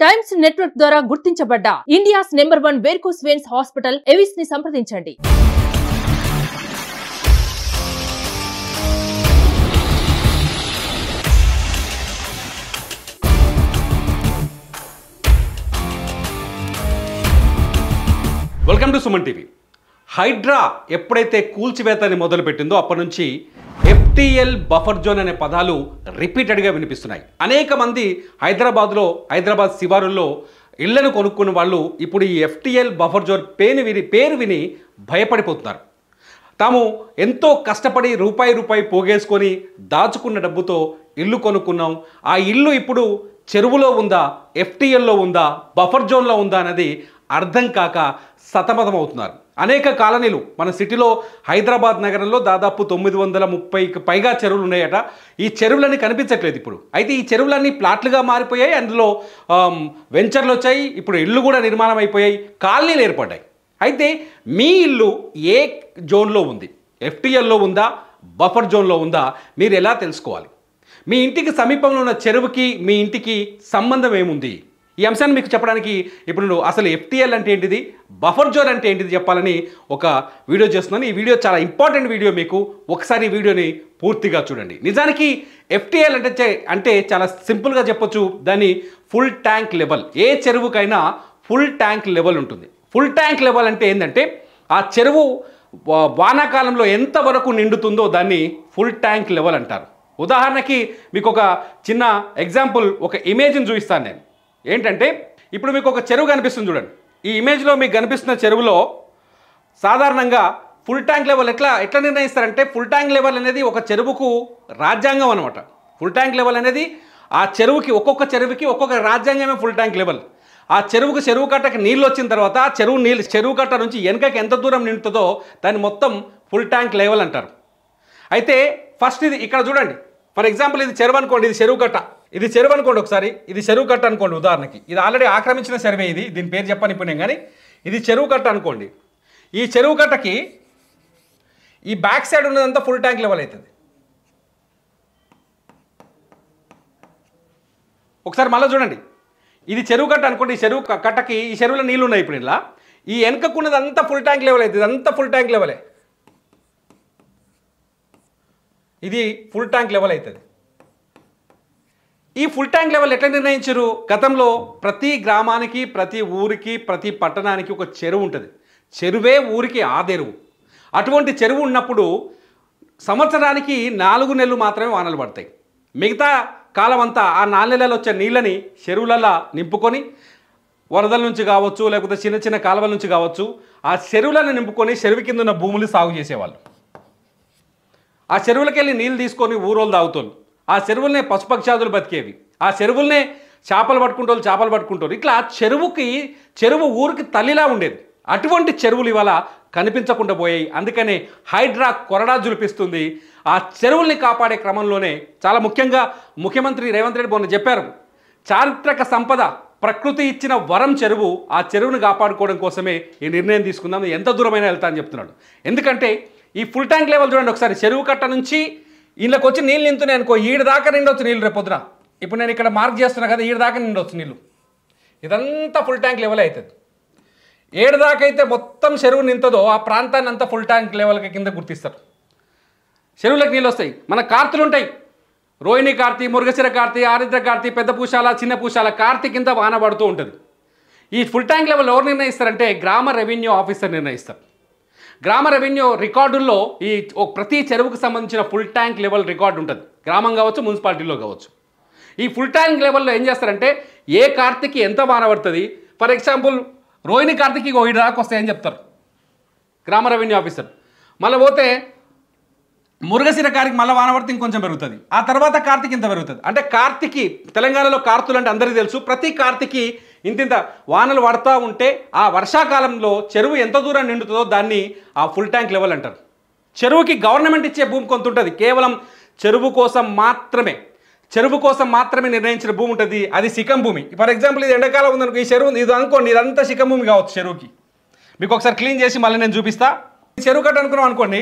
Times network ద్వారా గుర్తించబడ్డ India's number 1 varicose veins hospital Avis ని సంప్రదించండి. Welcome to Suman TV. Hydraa ఎప్పుడైతే కూల్చివేతని మొదలుపెట్టిందో అప్పటి నుంచి FTL బఫర్ జోన్ అనే పదాలు రిపీటెడ్గా వినిపిస్తున్నాయి. అనేక మంది హైదరాబాద్ శివారుల్లో ఇళ్లను కొనుక్కున్న వాళ్ళు ఇప్పుడు ఈ FTL బఫర్ జోన్ పేరు విని భయపడిపోతున్నారు. తాము ఎంతో కష్టపడి రూపాయి పోగేసుకొని దాచుకున్న డబ్బుతో ఇల్లు కొనుక్కున్నాం, ఆ ఇల్లు ఇప్పుడు చెరువులో ఉందా, FTLలో ఉందా, బఫర్ జోన్లో ఉందా అనేది అర్థం కాక సతమతమవుతున్నారు. అనేక కాలనీలు మన సిటీలో హైదరాబాద్ నగరంలో దాదాపు 930కి పైగా చెరువులు ఉన్నాయట. ఈ చెరువులన్నీ కనిపించట్లేదు ఇప్పుడు. అయితే ఈ చెరువులన్నీ ప్లాట్లుగా మారిపోయాయి, అందులో వెంచర్లు వచ్చాయి, ఇప్పుడు ఇళ్ళు కూడా నిర్మాణం అయిపోయాయి, కాలనీలు ఏర్పడ్డాయి. అయితే మీ ఇల్లు ఏ జోన్లో ఉంది, FTLలో ఉందా, బఫర్ జోన్లో ఉందా, మీరు ఎలా తెలుసుకోవాలి? మీ ఇంటికి సమీపంలో ఉన్న చెరువుకి మీ ఇంటికి సంబంధం ఏముంది? ఈ అంశాన్ని మీకు చెప్పడానికి ఇప్పుడు అసలు FTL అంటే ఏంటిది, బఫర్ జోన్ అంటే ఏంటిది చెప్పాలని ఒక వీడియో చేస్తున్నాను. ఈ వీడియో చాలా ఇంపార్టెంట్ వీడియో, మీకు ఒకసారి ఈ వీడియోని పూర్తిగా చూడండి. నిజానికి FTL అంటే చాలా సింపుల్గా చెప్పొచ్చు, దాన్ని ఫుల్ ట్యాంక్ లెవెల్. ఏ చెరువుకైనా ఫుల్ ట్యాంక్ లెవెల్ ఉంటుంది. ఫుల్ ట్యాంక్ లెవెల్ అంటే ఏంటంటే ఆ చెరువు వానాకాలంలో ఎంతవరకు నిండుతుందో దాన్ని ఫుల్ ట్యాంక్ లెవెల్ అంటారు. ఉదాహరణకి మీకు ఒక చిన్న ఎగ్జాంపుల్, ఒక ఇమేజ్ని చూపిస్తాను నేను. ఏంటంటే ఇప్పుడు మీకు ఒక చెరువు కనిపిస్తుంది చూడండి. ఈ ఇమేజ్లో మీకు కనిపిస్తున్న చెరువులో సాధారణంగా ఫుల్ ట్యాంక్ లెవెల్ ఎట్లా నిర్ణయిస్తారంటే, ఫుల్ ట్యాంక్ లెవెల్ అనేది ఒక చెరువుకు రాజ్యాంగం అనమాట. ఫుల్ ట్యాంక్ లెవెల్ అనేది ఆ చెరువుకి, ఒక్కొక్క చెరువుకి ఒక్కొక్క రాజ్యాంగమే ఫుల్ ట్యాంక్ లెవెల్. ఆ చెరువు కట్టకి నీళ్ళు వచ్చిన తర్వాత చెరువు కట్ట నుంచి వెనకకి ఎంత దూరం నిండుతుందో దాన్ని మొత్తం ఫుల్ ట్యాంక్ లెవెల్ అంటారు. అయితే ఫస్ట్ ఇది ఇక్కడ చూడండి. ఫర్ ఎగ్జాంపుల్ ఇది చెరువు అనుకోండి, ఇది చెరువు కట్ట, ఇది చెరువు అనుకోండి. ఒకసారి ఇది చెరువు కట్ట అనుకోండి ఉదాహరణకి. ఇది ఆల్రెడీ ఆక్రమించిన చెరువే, దీని పేరు చెప్పని ఇప్పుడు నేను, కానీ ఇది చెరువు కట్ట అనుకోండి. ఈ చెరువు కట్టకి ఈ బ్యాక్ సైడ్ ఉన్నదంతా ఫుల్ ట్యాంక్ లెవెల్ అవుతుంది. ఒకసారి మళ్ళీ చూడండి, ఇది చెరువు కట్ట అనుకోండి. ఈ చెరువు కట్టకి ఈ చెరువులో నీళ్ళు ఉన్నాయి. ఇప్పుడు ఇలా ఈ వెనకకున్నదంతా ఫుల్ ట్యాంక్ లెవెల్ అవుతుంది, అంతా ఫుల్ ట్యాంక్ లెవెలే. ఇది ఫుల్ ట్యాంక్ లెవెల్ అవుతుంది. ఈ ఫుల్ ట్యాంక్ లెవెల్ ఎట్లా నిర్ణయించారు? గతంలో ప్రతి గ్రామానికి, ప్రతి ఊరికి, ప్రతి పట్టణానికి ఒక చెరువు ఉంటుంది. చెరువే ఊరికి ఆదెరువు. అటువంటి చెరువు ఉన్నప్పుడు సంవత్సరానికి 4 నెలలు మాత్రమే వానలు పడతాయి. మిగతా కాలం అంతా ఆ 4 నెలలు వచ్చే నీళ్ళని చెరువులలో నింపుకొని, వరదల నుంచి కావచ్చు, లేకపోతే చిన్న చిన్న కాలువల నుంచి కావచ్చు, ఆ చెరువులను నింపుకొని చెరువు కింద ఉన్న భూములు సాగు చేసేవాళ్ళు. ఆ చెరువులకి వెళ్ళి నీళ్ళు తీసుకొని ఊరోళ్ళు తాగుతారు. ఆ చెరువులనే పశుపక్షాదులు బతికేవి. ఆ చెరువులనే చేపలు పట్టుకుంటారు. ఇట్లా చెరువు ఊరికి తల్లిలా ఉండేది. అటువంటి చెరువులు ఇవాళ కనిపించకుండా పోయాయి. అందుకనే హైడ్రా కొరడా జులిపిస్తుంది. ఆ చెరువుల్ని కాపాడే క్రమంలోనే చాలా ముఖ్యంగా ముఖ్యమంత్రి రేవంత్ రెడ్డి మొన్న చెప్పారు, చారిత్రక సంపద, ప్రకృతి ఇచ్చిన వరం చెరువు, ఆ చెరువును కాపాడుకోవడం కోసమే ఈ నిర్ణయం తీసుకుందాం, ఎంత దూరమైనా వెళ్తా అని చెప్తున్నాడు. ఎందుకంటే ఈ ఫుల్ ట్యాంక్ లెవెల్ చూడండి ఒకసారి. చెరువు కట్ట నుంచి ఇళ్ళకి వచ్చి నీళ్ళు నింతున్నాయి అనుకో, ఈడు దాకా నిండొచ్చు నీళ్ళు రేపొద్దున. ఇప్పుడు నేను ఇక్కడ మార్క్ చేస్తున్నా కదా, ఈడు దాకా నిండొచ్చు నీళ్ళు. ఇదంతా ఫుల్ ట్యాంక్ లెవెల్ అవుతుంది. 7 దాకా అయితే మొత్తం చెరువు నింతదో ఆ ప్రాంతాన్ని అంతా ఫుల్ ట్యాంక్ లెవెల్కి కింద గుర్తిస్తారు. చెరువులకు నీళ్ళు వస్తాయి. మన కార్తీలు ఉంటాయి, రోహిణి కార్తీ, మురుగశిర కార్తీ, ఆరిద్ర కార్తీ, పెద్ద పూశాల, చిన్న పూశాల కార్తీ కింద వాన పడుతూ ఉంటుంది. ఈ ఫుల్ ట్యాంక్ లెవెల్ ఎవరు నిర్ణయిస్తారంటే గ్రామ రెవెన్యూ ఆఫీసర్ నిర్ణయిస్తారు. గ్రామ రెవెన్యూ రికార్డుల్లో ఈ ప్రతి చెరువుకు సంబంధించిన ఫుల్ ట్యాంక్ లెవెల్ రికార్డు ఉంటుంది. గ్రామం కావచ్చు, మున్సిపాలిటీలో కావచ్చు. ఈ ఫుల్ ట్యాంక్ లెవెల్లో ఏం చేస్తారంటే ఏ కార్తీకి ఎంత వాన పడుతుంది, ఫర్ ఎగ్జాంపుల్ రోహిణి కార్తీకి 1 దాకా వస్తాయని చెప్తారు గ్రామ రెవెన్యూ ఆఫీసర్. మళ్ళీ పోతే మురుగశిర కార్తీకి మళ్ళీ వాన పడితే ఇంకొంచెం పెరుగుతుంది. ఆ తర్వాత కార్తీకి ఇంత పెరుగుతుంది. అంటే కార్తీకి, తెలంగాణలో కార్తీలు అంటే అందరికీ తెలుసు, ప్రతి కార్తీకి ఇంతింత వానలు పడుతూ ఉంటే ఆ వర్షాకాలంలో చెరువు ఎంత దూరం నిండుతుందో దాన్ని ఆ ఫుల్ ట్యాంక్ లెవెల్ అంటారు. చెరువుకి గవర్నమెంట్ ఇచ్చే భూమి కొంత ఉంటుంది, కేవలం చెరువు కోసం మాత్రమే నిర్ణయించిన భూమి ఉంటుంది, అది శిఖం భూమి. ఫర్ ఎగ్జాంపుల్ ఇది ఎండాకాలం ఉందనుకో, ఈ చెరువు ఇది అనుకోండి, ఇదంతా శిఖం భూమి కావచ్చు చెరువుకి. మీకు ఒకసారి క్లీన్ చేసి మళ్ళీ నేను చూపిస్తా. చెరువు కట్ట అనుకున్నాం అనుకోండి,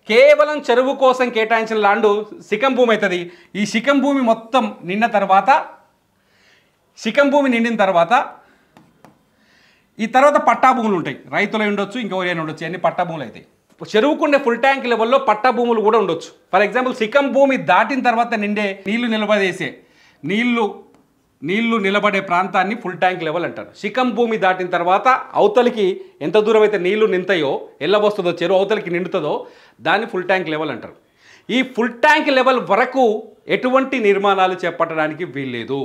కేవలం చెరువు కోసం కేటాయించిన ల్యాండ్ శిఖం భూమి అవుతుంది. ఈ శిఖం భూమి మొత్తం నిన్న తర్వాత శిఖం భూమి నిండిన తర్వాత ఈ తర్వాత పట్టా భూములు ఉంటాయి. రైతులు ఉండొచ్చు, ఇంకెవరైనా ఉండొచ్చు, అన్ని పట్టా భూములు అవుతాయి. చెరువుకుండే ఫుల్ ట్యాంక్ లెవెల్లో పట్టా భూములు కూడా ఉండొచ్చు. ఫర్ ఎగ్జాంపుల్ శిఖం భూమి దాటిన తర్వాత నిండే నీళ్లు నిలబడే ప్రాంతాన్ని ఫుల్ ట్యాంక్ లెవెల్ అంటారు. శిఖం భూమి దాటిన తర్వాత అవతలికి ఎంత దూరం అయితే నీళ్లు నింతాయో, ఎల్లబోస్తుందో, చెరువు అవతలికి నిండుతుందో దాన్ని ఫుల్ ట్యాంక్ లెవెల్ అంటారు. ఈ ఫుల్ ట్యాంక్ లెవెల్ వరకు ఎటువంటి నిర్మాణాలు చేపట్టడానికి వీల్లేదు.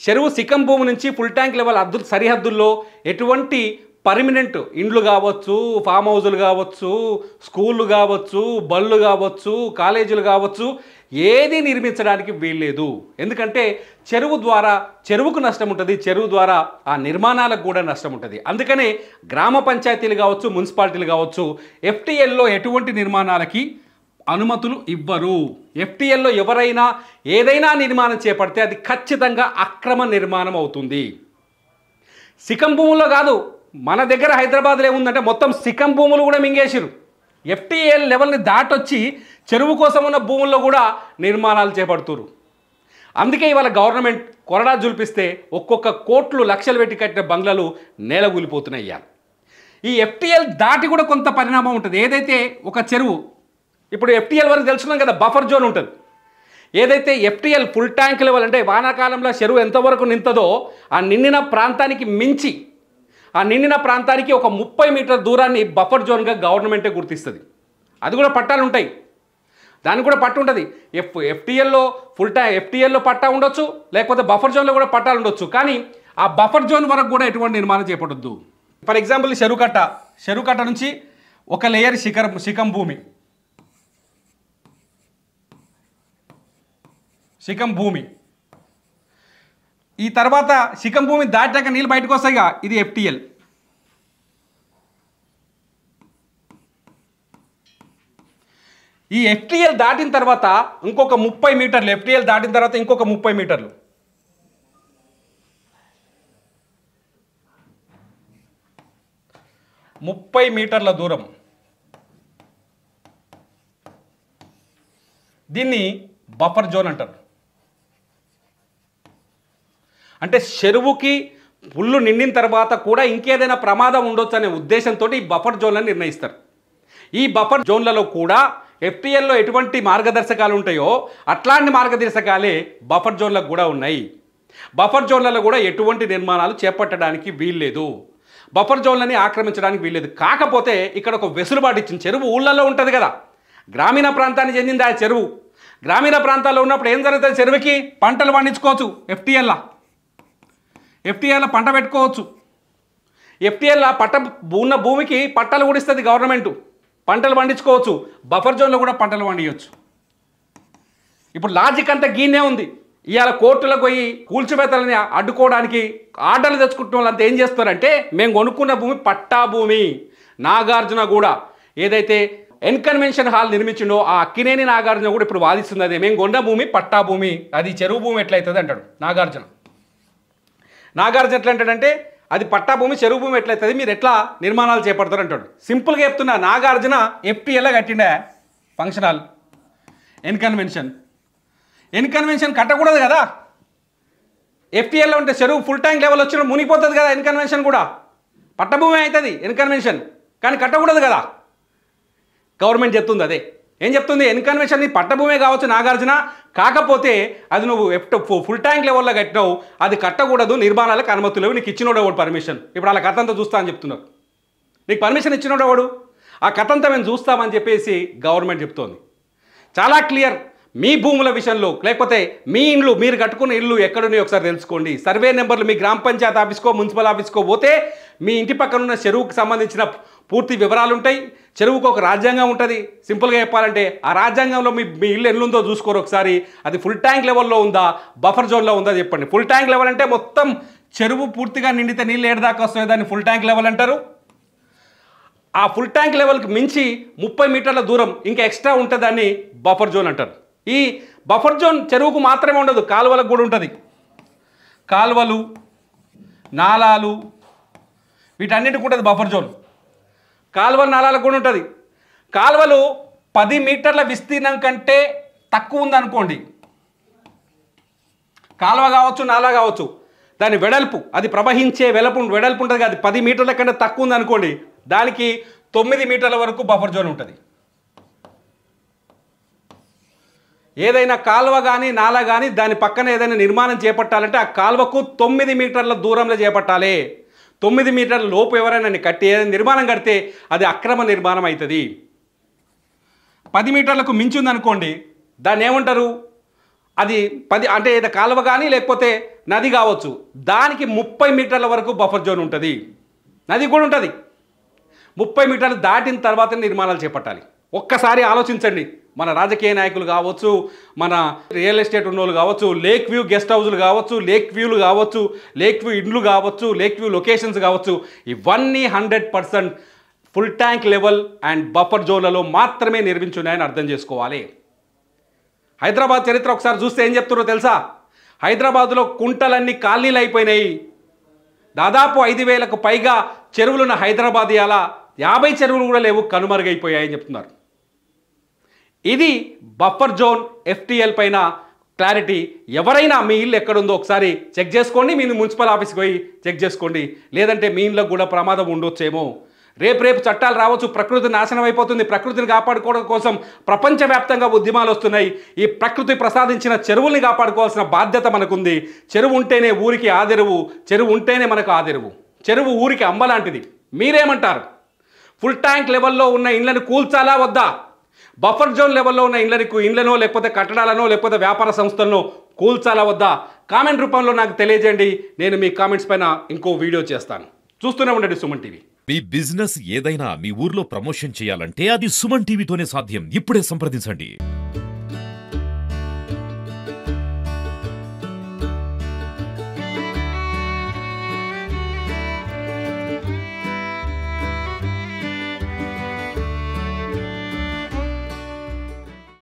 చెరువు శిఖం భూమి నుంచి ఫుల్ ట్యాంక్ లెవెల్ సరిహద్దుల్లో ఎటువంటి పర్మనెంట్ ఇండ్లు కావచ్చు, ఫామ్ హౌజులు కావచ్చు, స్కూళ్ళు కావచ్చు, బళ్ళు కావచ్చు, కాలేజీలు కావచ్చు, ఏది నిర్మించడానికి వీల్లేదు. ఎందుకంటే చెరువు ద్వారా చెరువుకు నష్టం ఉంటుంది, చెరువు ద్వారా ఆ నిర్మాణాలకు కూడా నష్టం ఉంటుంది. అందుకనే గ్రామ పంచాయతీలు కావచ్చు, మున్సిపాలిటీలు కావచ్చు, ఎఫ్టీఎల్లో ఎటువంటి నిర్మాణాలకి అనుమతులు ఇవ్వరు. ఎఫ్టీఎల్లో ఎవరైనా ఏదైనా నిర్మాణం చేపడితే అది ఖచ్చితంగా అక్రమ నిర్మాణం అవుతుంది. శిఖం భూముల్లో కాదు, మన దగ్గర హైదరాబాద్లో ఏముందంటే మొత్తం శిఖం భూములు కూడా మింగేసిరు. ఎఫ్టీఎల్ లెవెల్ని దాటొచ్చి చెరువు కోసం ఉన్న భూముల్లో కూడా నిర్మాణాలు చేపడుతురు. అందుకే ఇవాళ గవర్నమెంట్ కొరడా జుల్పిస్తే ఒక్కొక్క కోట్లు లక్షలు పెట్టి కట్టిన బంగ్లాలు నేలగూలిపోతున్నాయి. ఈ ఎఫ్టీఎల్ దాటి కూడా కొంత పరిణామం ఉంటుంది. ఏదైతే ఒక చెరువు ఇప్పుడు ఎఫ్టీఎల్ వరకు తెలుసుకున్నాం కదా, బఫర్ జోన్ ఉంటుంది. ఏదైతే ఎఫ్టీఎల్ ఫుల్ ట్యాంక్ లెవెల్ అంటే వానాకాలంలో చెరువు ఎంతవరకు నింతదో ఆ నిండిన ప్రాంతానికి మించి ఆ నిండిన ప్రాంతానికి ఒక 30 మీటర్ల దూరాన్ని బఫర్ జోన్గా గవర్నమెంటే గుర్తిస్తుంది. అది కూడా పట్టాలు ఉంటాయి, దానికి కూడా పట్టు ఉంటుంది. ఎఫ్టీఎల్లో పట్టా ఉండొచ్చు, లేకపోతే బఫర్ జోన్లో కూడా పట్టాలు ఉండొచ్చు. కానీ ఆ బఫర్ జోన్ వరకు కూడా ఎటువంటి నిర్మాణం చేపట్టొద్దు. ఫర్ ఎగ్జాంపుల్ చెరువు కట్ట నుంచి ఒక లేయర్ శిఖం భూమి ఈ తర్వాత శిఖం భూమి దాటాక నీళ్ళు బయటకు వస్తాయిగా, ఇది ఎఫ్టీఎల్. ఈ ఎఫ్టీఎల్ దాటిన తర్వాత ఇంకొక 30 మీటర్లు, ఎఫ్టీఎల్ దాటిన తర్వాత ఇంకొక 30 మీటర్లు, దూరం దీన్ని బఫర్ జోన్ అంటారు. అంటే చెరువుకి పుల్లు నిండిన తర్వాత కూడా ఇంకేదైనా ప్రమాదం ఉండొచ్చు అనే ఉద్దేశంతో ఈ బఫర్ జోన్లను నిర్ణయిస్తారు. ఈ బఫర్ జోన్లలో కూడా ఎఫ్టీఎల్లో ఎటువంటి మార్గదర్శకాలు ఉంటాయో అట్లాంటి మార్గదర్శకాలే బఫర్ జోన్లకు కూడా ఉన్నాయి. బఫర్ జోన్లలో కూడా ఎటువంటి నిర్మాణాలు చేపట్టడానికి వీల్లేదు, బఫర్ జోన్లని ఆక్రమించడానికి వీల్లేదు. కాకపోతే ఇక్కడ ఒక వెసులుబాటు ఇచ్చింది. చెరువు ఊళ్ళల్లో ఉంటుంది కదా, గ్రామీణ ప్రాంతానికి చెందింది ఆ చెరువు. గ్రామీణ ప్రాంతాల్లో ఉన్నప్పుడు ఏం జరుగుతుంది, చెరువుకి పంటలు పండించుకోవచ్చు. ఎఫ్టీఎల్లో పంట పెట్టుకోవచ్చు. ఎఫ్టీఎల్ ఉన్న భూమికి పట్టాలు కూడా ఇస్తుంది గవర్నమెంట్, పంటలు పండించుకోవచ్చు. బఫర్ జోన్లో కూడా పంటలు పండించవచ్చు. ఇప్పుడు లాజిక్ అంతా గీనే ఉంది. ఇవాళ కోర్టులకు పోయి కూల్చివేతలని అడ్డుకోవడానికి ఆర్డర్లు తెచ్చుకుంటున్న వాళ్ళంతా ఏం చేస్తారంటే, మేము కొనుక్కున్న భూమి పట్టా భూమి. నాగార్జున కూడా ఏదైతే ఎన్కన్వెన్షన్ హాల్ నిర్మించిండో ఆ అక్కినేని నాగార్జున కూడా ఇప్పుడు వాదిస్తుంది, అదే మేము కొన్న భూమి పట్టా భూమి, అది చెరువు భూమి ఎట్లయితుంది అంటాడు నాగార్జున ఎట్లా అంటాడంటే, అది పట్టా భూమి చెరువు భూమి ఎట్లయితుంది, మీరు ఎట్లా నిర్మాణాలు చేపడతారు అంటాడు. సింపుల్గా చెప్తున్నా, నాగార్జున ఎఫ్టీఎల్లో కట్టిండే ఫంక్షన్ హాల్ ఎన్కన్వెన్షన్ కట్టకూడదు కదా. ఎఫ్టీఎల్లో ఉంటే చెరువు ఫుల్ ట్యాంక్ లెవెల్ వచ్చిన మునిగిపోతుంది కదా. ఎన్కన్వెన్షన్ కూడా పట్టభూమి అవుతుంది ఎన్కన్వెన్షన్, కానీ కట్టకూడదు కదా. గవర్నమెంట్ చెప్తుంది అదే. ఏం చెప్తుంది, ఎన్కన్వెన్షన్ పట్టభూమే కావచ్చు నాగార్జున, కాకపోతే అది నువ్వు ఫుల్ ట్యాంక్ లెవెల్లో కట్టినావు, అది కట్టకూడదు, నిర్మాణాలకు అనుమతులు లేవు, నీకు ఇచ్చినోడు ఎవడు పర్మిషన్. ఇప్పుడు అలా కథ అంతా చూస్తా అని చెప్తున్నారు. నీకు పర్మిషన్ ఇచ్చినోడు ఎవడు, ఆ కథ అంతా మేము చూస్తామని చెప్పేసి గవర్నమెంట్ చెప్తోంది. చాలా క్లియర్. మీ భూముల విషయంలో లేకపోతే మీ ఇండ్లు, మీరు కట్టుకున్న ఇల్లు ఎక్కడున్నాయో ఒకసారి తెలుసుకోండి. సర్వే నెంబర్లు మీ గ్రామ పంచాయతీ ఆఫీస్కో మున్సిపల్ ఆఫీస్కో పోతే మీ ఇంటి పక్కన ఉన్న చెరువుకు సంబంధించిన పూర్తి వివరాలు ఉంటాయి. చెరువుకు ఒక రాజ్యాంగం ఉంటుంది. సింపుల్గా చెప్పాలంటే ఆ రాజ్యాంగంలో మీ ఇల్లు ఎల్లుందో చూసుకోరు ఒకసారి. అది ఫుల్ ట్యాంక్ లెవెల్లో ఉందా, బఫర్ జోన్లో ఉందా చెప్పండి. ఫుల్ ట్యాంక్ లెవెల్ అంటే మొత్తం చెరువు పూర్తిగా నిండితే నీళ్ళు ఏడదాకా వస్తాయి, దాన్ని ఫుల్ ట్యాంక్ లెవెల్ అంటారు. ఆ ఫుల్ ట్యాంక్ లెవెల్కి మించి 30 మీటర్ల దూరం ఇంకా ఎక్స్ట్రా ఉంటే దాన్ని బఫర్ జోన్ అంటారు. ఈ బఫర్ జోన్ చెరువుకు మాత్రమే ఉండదు, కాలువలకు కూడా ఉంటుంది. కాలువలు, నాలాలు, వీటన్నిటికి ఉంటుంది బఫర్ జోన్. కాలువలు, నాలాలకు కూడా ఉంటుంది. కాలువలు 10 మీటర్ల విస్తీర్ణం కంటే తక్కువ ఉందనుకోండి, కాలువ కావచ్చు, నాలా కావచ్చు, దాని వెడల్పు, అది ప్రవహించే వెడల్పు ఉంటుంది కదా, 10 మీటర్ల కంటే తక్కువ ఉంది అనుకోండి, దానికి 9 మీటర్ల వరకు బఫర్ జోన్ ఉంటుంది. ఏదైనా కాలువ కానీ నాలా కానీ దాని పక్కన ఏదైనా నిర్మాణం చేపట్టాలంటే ఆ కాలువకు 9 మీటర్ల దూరంలో చేపట్టాలి. 9 మీటర్ల లోపు ఎవరైనా కట్టి ఏదైనా నిర్మాణం కడితే అది అక్రమ నిర్మాణం అవుతుంది. 10 మీటర్లకు మించి ఉందనుకోండి, దాన్ని ఏమంటారు, అది 10 అంటే ఏదో కాలువ కానీ లేకపోతే నది కావచ్చు, దానికి 30 మీటర్ల వరకు బఫర్ జోన్ ఉంటుంది. నది కూడా ఉంటుంది. 30 మీటర్లు దాటిన తర్వాత నిర్మాణాలు చేపట్టాలి. ఒక్కసారి ఆలోచించండి. మన రాజకీయ నాయకులు కావచ్చు, మన రియల్ ఎస్టేట్ ఉన్నోళ్ళు కావచ్చు, లేక్ వ్యూ గెస్ట్ హౌజులు కావచ్చు, లేక్ వ్యూలు కావచ్చు, లేక్ వ్యూ ఇండ్లు కావచ్చు, లేక్ వ్యూ లొకేషన్స్ కావచ్చు, ఇవన్నీ 100% full tank level and buffer జోన్లలో మాత్రమే నిర్మించున్నాయని అర్థం చేసుకోవాలి. హైదరాబాద్ చరిత్ర ఒకసారి చూస్తే ఏం చెప్తున్నారో తెలుసా? హైదరాబాద్లో కుంటలన్నీ కాలనీలు అయిపోయినాయి. దాదాపు 5,000కు పైగా చెరువులున్న హైదరాబాద్ ఇలా 50 చెరువులు కూడా లేవు, కనుమరుగైపోయాయని చెప్తున్నారు. ఇది బఫర్ జోన్ FTL పైన క్లారిటీ. ఎవరైనా మీ ఇల్లు ఎక్కడుందో ఒకసారి చెక్ చేసుకోండి. మీరు మున్సిపల్ ఆఫీస్కి పోయి చెక్ చేసుకోండి. లేదంటే మీ ఇంట్లో కూడా ప్రమాదం ఉండొచ్చేమో. రేపు చట్టాలు రావచ్చు. ప్రకృతి నాశనం అయిపోతుంది. ప్రకృతిని కాపాడుకోవడం కోసం ప్రపంచవ్యాప్తంగా ఉద్యమాలు వస్తున్నాయి. ఈ ప్రకృతి ప్రసాదించిన చెరువుల్ని కాపాడుకోవాల్సిన బాధ్యత మనకుంది. చెరువు ఉంటేనే ఊరికి ఆదెరువు, చెరువు ఉంటేనే మనకు ఆదెరువు. చెరువు ఊరికి అమ్మలాంటిది. మీరేమంటారు? ఫుల్ ట్యాంక్ లెవెల్లో ఉన్న ఇళ్లను కూల్చాలా వద్దా? బఫర్ జోన్ లెవెల్లో ఉన్న ఇళ్లనో లేకపోతే కట్టడాలనో లేకపోతే వ్యాపార సంస్థలను కూల్చాలా వద్దా? కామెంట్ రూపంలో నాకు తెలియజేయండి. నేను మీ కామెంట్స్ పైన ఇంకో వీడియో చేస్తాను. చూస్తూనే ఉండండి సుమన్ టీవీ. మీ బిజినెస్ ఏదైనా మీ ఊర్లో ప్రమోషన్ చేయాలంటే అది సుమన్ టీవీతోనే సాధ్యం. ఇప్పుడే సంప్రదించండి.